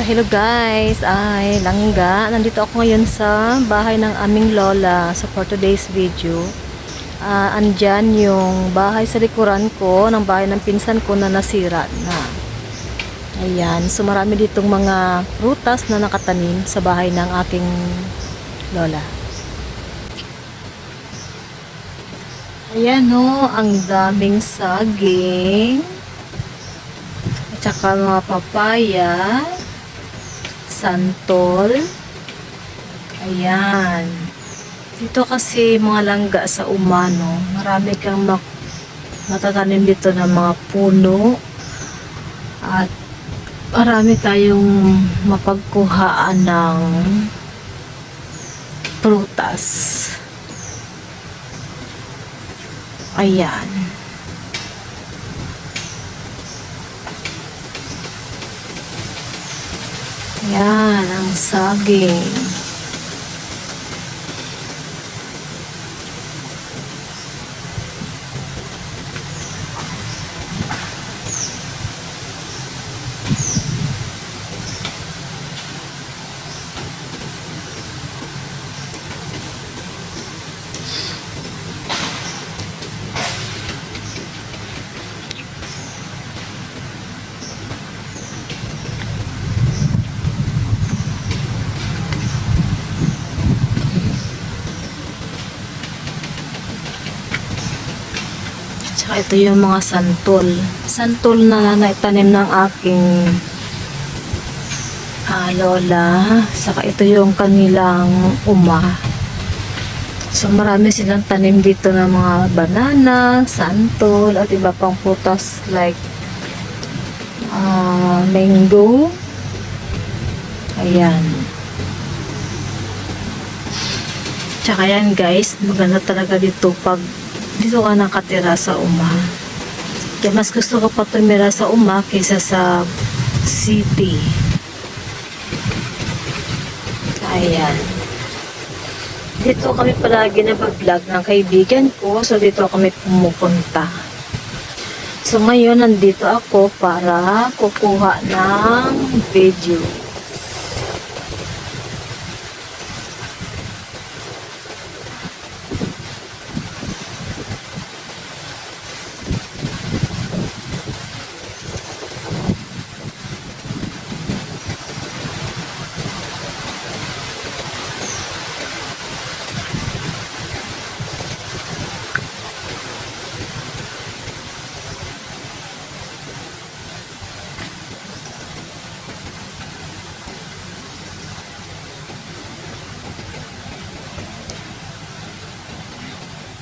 So hello guys, ay langga. Nandito ako ngayon sa bahay ng aming lola. So for today's video, andyan yung bahay sa likuran ko, ng bahay ng pinsan ko na nasira na. Ayan, so marami ditong mga prutas na nakatanim sa bahay ng aking lola. Ayan o, ang daming saging. At saka mga papaya. Santol. Ayan. Dito kasi mga langga sa umano, marami kang matatanim dito ng mga puno at marami tayong mapagkuhaan ng prutas. Ayan. Yan, ang saging. Tsaka ito yung mga santol. Santol na naitanim ng aking lola. Saka ito yung kanilang uma. So marami silang tanim dito ng mga banana, santol, at iba pang prutas like mango. Ayan. Tsaka yan guys, maganda talaga dito pag dito ka nakatira sa uma. Kaya mas gusto ko pa tumira sa uma kaysa sa city. Ayan. Dito kami palagi nag-vlog ng kaibigan ko. So dito kami pumupunta. So ngayon nandito ako para kukuha ng video.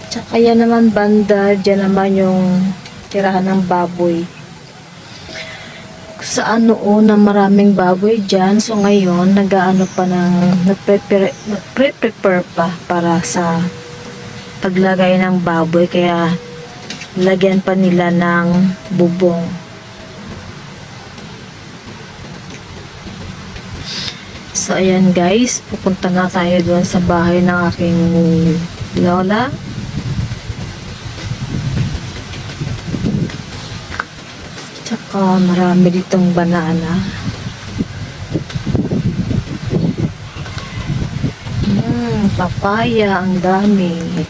Tsaka yan naman banda, dyan naman yung tirahan ng baboy. Saan noon na maraming baboy dyan, so ngayon nagpre-prepare pa para sa paglagay ng baboy, kaya lagyan pa nila ng bubong. So ayan guys, pupunta na tayo doon sa bahay ng aking lola. Tsaka marami ditong banana. Papaya, ang dami.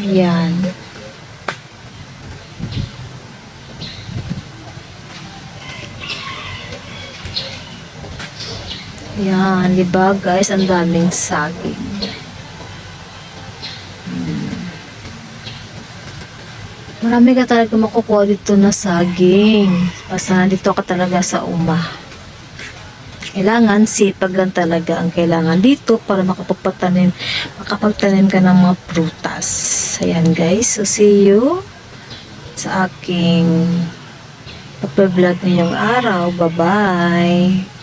Ayan. Ayan, diba guys, ang daming saging. Marami ka talaga makukuha dito na saging. Basta nandito ka talaga sa uma. Kailangan sipag lang talaga ang kailangan dito para makapagtanim ka ng mga prutas. Ayan guys, so see you sa aking pag-vlog ngayong araw. Bye-bye!